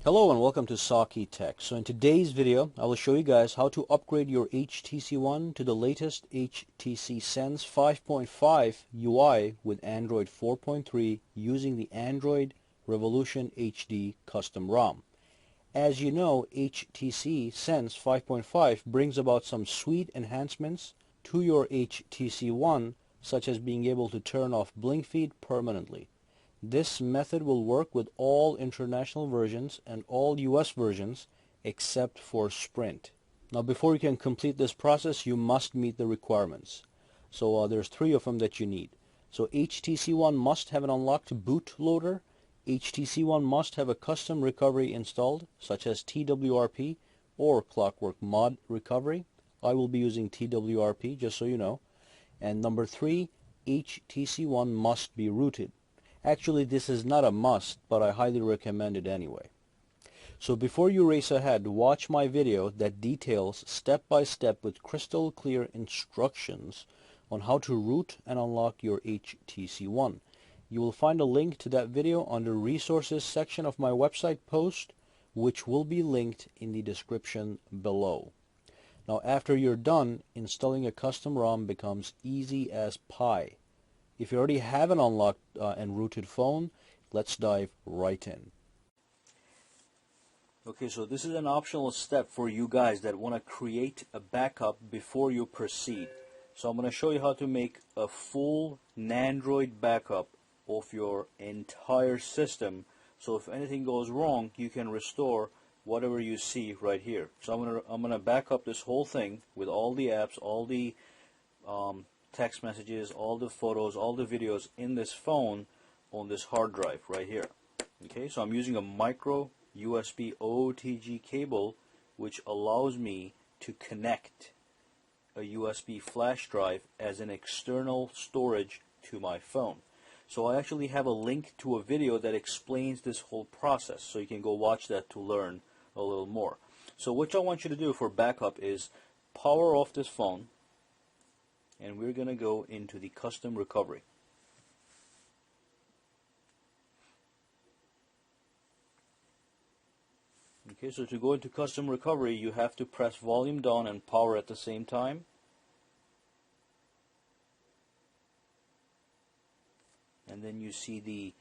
Hello and welcome to Saki Tech. So in today's video, I will show you guys how to upgrade your HTC One to the latest HTC Sense 5.5 UI with Android 4.3 using the Android Revolution HD custom ROM. As you know, HTC Sense 5.5 brings about some sweet enhancements to your HTC One, such as being able to turn off blink feed permanently. This method will work with all international versions and all US versions except for Sprint. Now before you can complete this process, you must meet the requirements. So there's three of them that you need. So HTC One must have an unlocked bootloader. HTC One must have a custom recovery installed, such as TWRP or Clockwork Mod Recovery. I will be using TWRP, just so you know. And number three, HTC One must be rooted. Actually, this is not a must, but I highly recommend it anyway. So before you race ahead, watch my video that details step by step with crystal clear instructions on how to root and unlock your HTC One. You will find a link to that video under resources section of my website post, which will be linked in the description below. Now after you're done, installing a custom ROM becomes easy as pie. If you already have an unlocked and rooted phone, let's dive right in. Okay, so this is an optional step for you guys that want to create a backup before you proceed. So I'm going to show you how to make a full Nandroid backup of your entire system. So if anything goes wrong, you can restore whatever you see right here. So I'm gonna back up this whole thing with all the apps, all the text messages, all the photos, all the videos in this phone on this hard drive right here. Okay, so I'm using a micro USB OTG cable, which allows me to connect a USB flash drive as an external storage to my phone. So I actually have a link to a video that explains this whole process, so you can go watch that to learn a little more. So what I want you to do for backup is power off this phone, and we're going to go into the custom recovery. Okay, so to go into custom recovery, you have to press volume down and power at the same time. And then you see the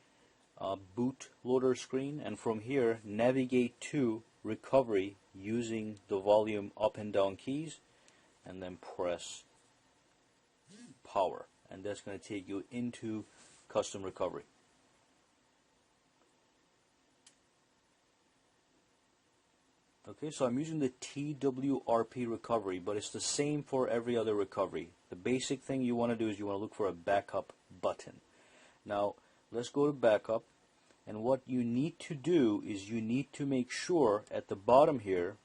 bootloader screen, and from here navigate to recovery using the volume up and down keys, and then press power, and that's going to take you into custom recovery. Okay, so I'm using the TWRP recovery, but it's the same for every other recovery. The basic thing you want to do is you want to look for a backup button. Now let's go to backup, and what you need to do is you need to make sure at the bottom here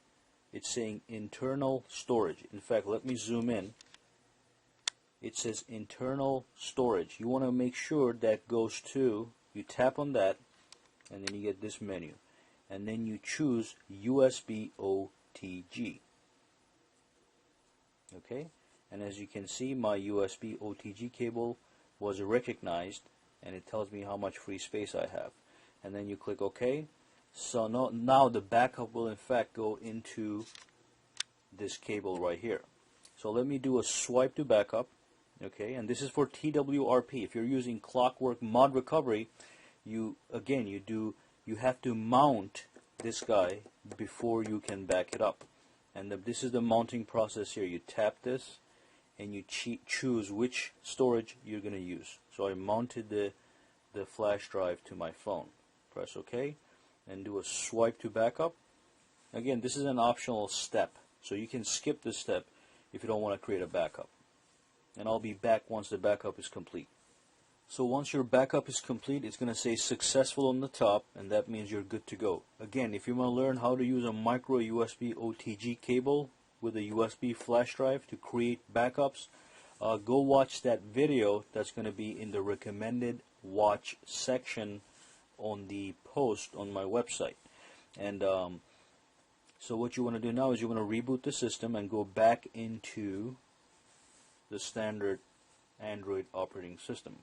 it's saying internal storage. In fact, let me zoom in. It says internal storage. You want to make sure that goes to, you tap on that, and then you get this menu, and then you choose USB OTG. Okay, and as you can see, my USB OTG cable was recognized, and it tells me how much free space I have, and then you click OK. So now the backup will in fact go into this cable right here. So let me do a swipe to backup. Okay, and this is for TWRP. If you're using Clockwork Mod Recovery, you have to mount this guy before you can back it up. And this is the mounting process here. You tap this and you choose which storage you're going to use. So I mounted the flash drive to my phone. Press OK and do a swipe to backup. Again, this is an optional step, so you can skip this step if you don't want to create a backup. And I'll be back once the backup is complete. So once your backup is complete, it's going to say successful on the top, and that means you're good to go. Again, if you want to learn how to use a micro USB OTG cable with a USB flash drive to create backups, go watch that video. That's going to be in the recommended watch section on the post on my website. And so what you want to do now is you want to reboot the system and go back into the standard Android operating system.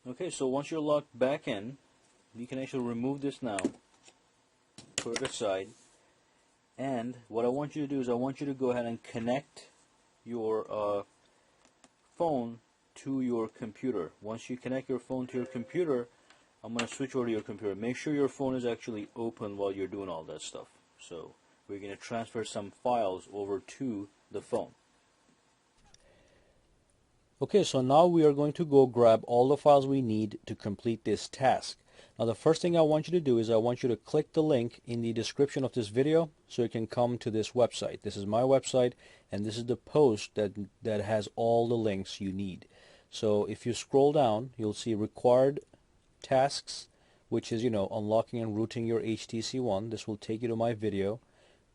Okay, so once you're logged back in, you can actually remove this now put it aside. And what I want you to do is I want you to go ahead and connect your phone to your computer. Once you connect your phone to your computer, I'm going to switch over to your computer. Make sure your phone is actually open while you're doing all that stuff. So we're going to transfer some files over to the phone. Okay, so now we are going to go grab all the files we need to complete this task. Now the first thing I want you to do is I want you to click the link in the description of this video so you can come to this website. This is my website, and this is the post that has all the links you need. So if you scroll down, you'll see required tasks, which is, unlocking and rooting your HTC One. This will take you to my video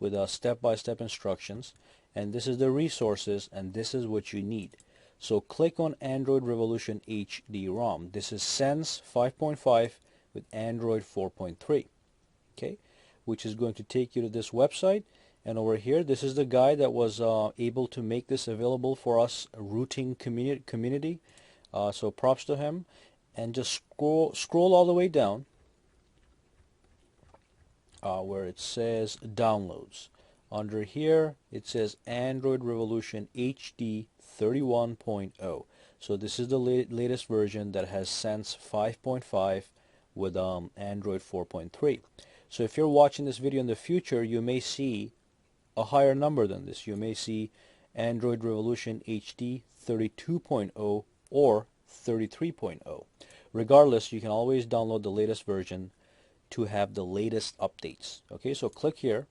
with step-by-step instructions. And this is the resources, and this is what you need. So click on Android Revolution HD ROM. This is Sense 5.5 with Android 4.3, okay, which is going to take you to this website. And over here, this is the guy that was able to make this available for us, a rooting community. So props to him. And just scroll all the way down where it says downloads. Under here, it says Android Revolution HD 31.0. So this is the latest version that has Sense 5.5 with Android 4.3. So if you're watching this video in the future, you may see a higher number than this. You may see Android Revolution HD 32.0 or 33.0. Regardless, you can always download the latest version to have the latest updates. Okay, so click here,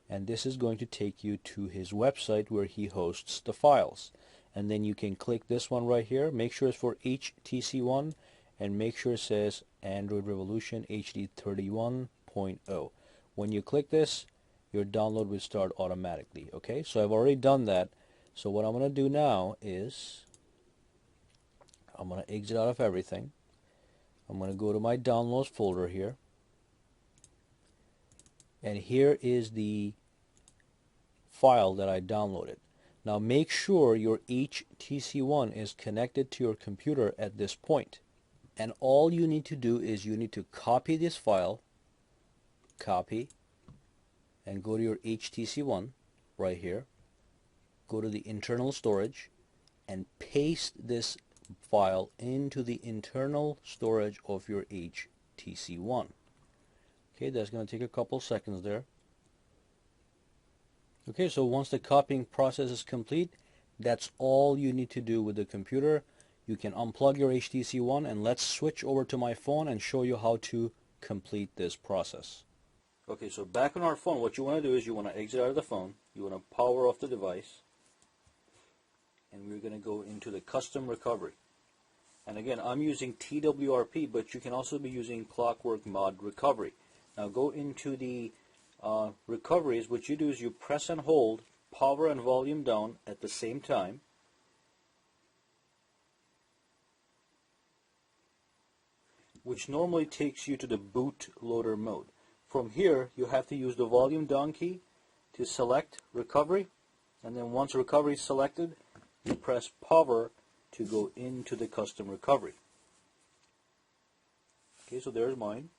and this is going to take you to his website where he hosts the files. And then you can click this one right here. Make sure it's for HTC One, and make sure it says Android Revolution HD 31.0. When you click this, your download will start automatically. Okay, so I've already done that. So what I'm going to do now is I'm going to exit out of everything. I'm going to go to my downloads folder here. And here is the file that I downloaded. Now make sure your HTC One is connected to your computer at this point. And all you need to do is you need to copy this file, copy, and go to your HTC One right here. Go to the internal storage and paste this file into the internal storage of your HTC One. Okay, that's going to take a couple seconds there. Okay, so once the copying process is complete, that's all you need to do with the computer. You can unplug your HTC One, and let's switch over to my phone and show you how to complete this process. Okay, so back on our phone, what you want to do is you want to exit out of the phone, you want to power off the device, and we're going to go into the custom recovery. And again, I'm using TWRP, but you can also be using Clockwork Mod Recovery. Now go into the recoveries. What you do is you press and hold power and volume down at the same time. Which normally takes you to the bootloader mode. From here, you have to use the volume down key to select recovery, and then once recovery is selected, you press power to go into the custom recovery. Okay, so there's mine.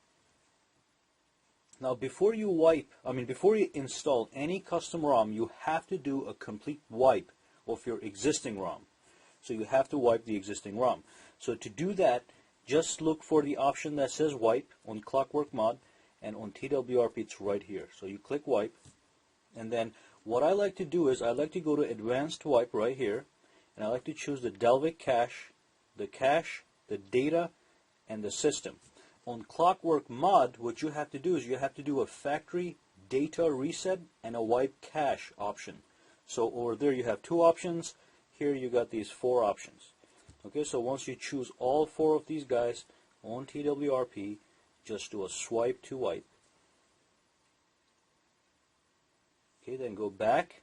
Now before you install any custom ROM, you have to do a complete wipe of your existing ROM. So you have to wipe the existing ROM. So to do that, just look for the option that says wipe on Clockwork Mod, and on TWRP it's right here. So you click wipe, and then what I like to do is I like to go to advanced wipe right here, and I like to choose the Delvic cache, the data, and the system. On Clockwork Mod, what you have to do is you have to do a factory data reset and a wipe cache option. So over there you have two options. Here you got these four options. Okay, so once you choose all four of these guys on TWRP, just do a swipe to wipe. Okay, then go back.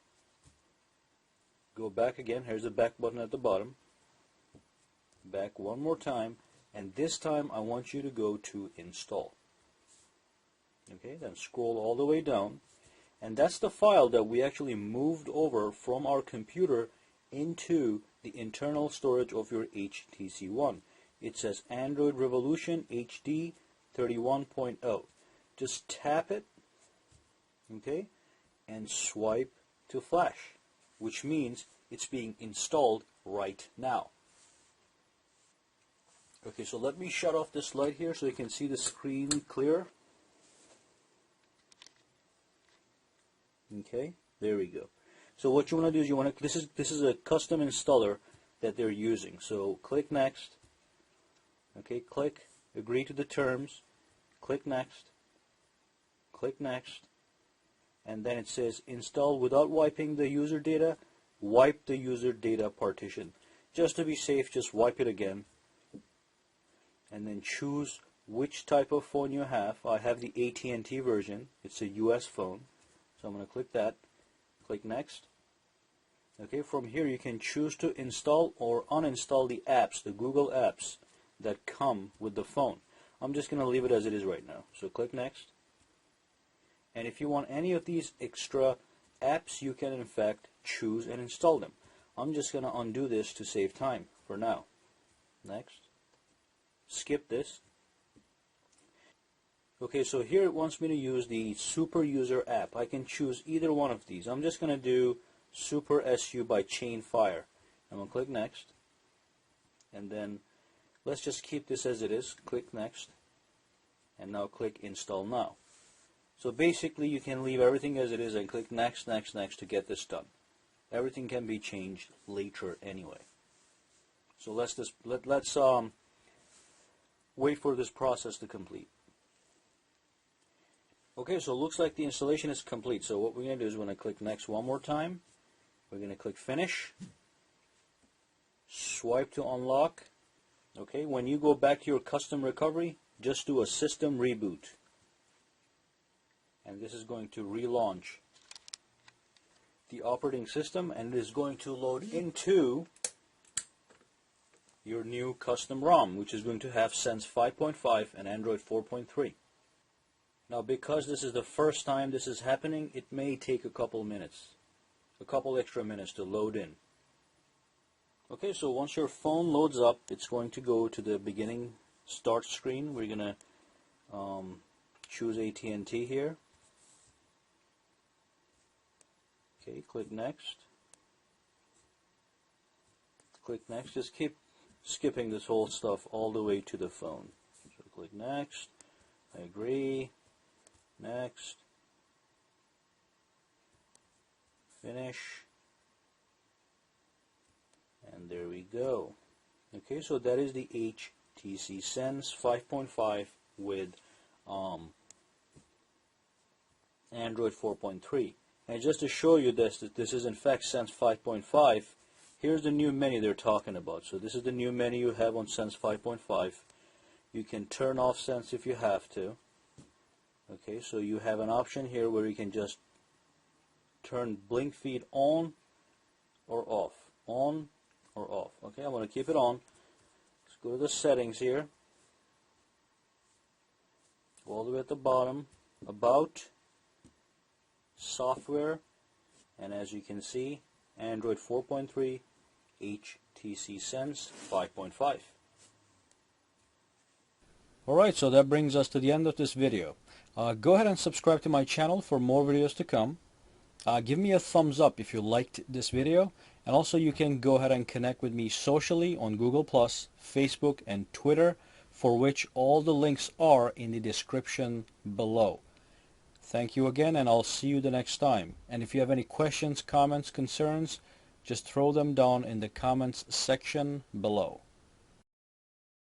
Go back again. Here's the back button at the bottom. Back one more time. And this time I want you to go to install. Okay, then scroll all the way down. And that's the file that we actually moved over from our computer into the internal storage of your HTC One. It says Android Revolution HD 31.0. just tap it, okay, and swipe to flash, which means it's being installed right now. Okay, so let me shut off this light here so you can see the screen clear. Okay, there we go. So what you want to do is you want to, this is a custom installer that they're using. So click next. Okay, click agree to the terms. Click next. Click next. And then it says install without wiping the user data. Wipe the user data partition. Just to be safe, just wipe it again. And then choose which type of phone you have. I have the AT&T version. It's a US phone. So I'm going to click that. Click next. Okay, from here you can choose to install or uninstall the apps, the Google apps that come with the phone. I'm just going to leave it as it is right now. So click next. And if you want any of these extra apps, you can in fact choose and install them. I'm just going to undo this to save time for now. Next. Skip this. Okay, so here it wants me to use the Super User app. I can choose either one of these. I'm just going to do Super SU by Chainfire. I'm going to click next. And then let's just keep this as it is. Click next. And now click install now. So basically you can leave everything as it is and click next, next, next to get this done. Everything can be changed later anyway. So let's wait for this process to complete. Okay, so it looks like the installation is complete. So what we're going to do is we're going to click next one more time. We're going to click finish. Swipe to unlock. Okay, when you go back to your custom recovery, just do a system reboot. And this is going to relaunch the operating system, and it is going to load into your new custom ROM, which is going to have Sense 5.5 and Android 4.3. Now, because this is the first time this is happening, it may take a couple minutes, a couple extra minutes to load in. Okay, so once your phone loads up, it's going to go to the beginning start screen. We're going to choose AT&T here. Okay, click next. Click next. Just keep skipping this whole stuff all the way to the phone. So click next. I agree. Next. Finish. And there we go. Okay, so that is the HTC Sense 5.5 with Android 4.3. And just to show you this, that this is in fact Sense 5.5, here's the new menu they're talking about. So this is the new menu you have on Sense 5.5. You can turn off Sense if you have to. Okay, so you have an option here where you can just turn blink feed on or off. On or off. Okay, I'm going to keep it on. Let's go to the settings here. Go all the way at the bottom. About. Software. And as you can see, Android 4.3, HTC Sense 5.5. Alright, so that brings us to the end of this video. Go ahead and subscribe to my channel for more videos to come. Give me a thumbs up if you liked this video, and also you can go ahead and connect with me socially on Google+, Facebook, and Twitter, for which all the links are in the description below. Thank you again, and I'll see you the next time. And if you have any questions, comments, concerns, just throw them down in the comments section below.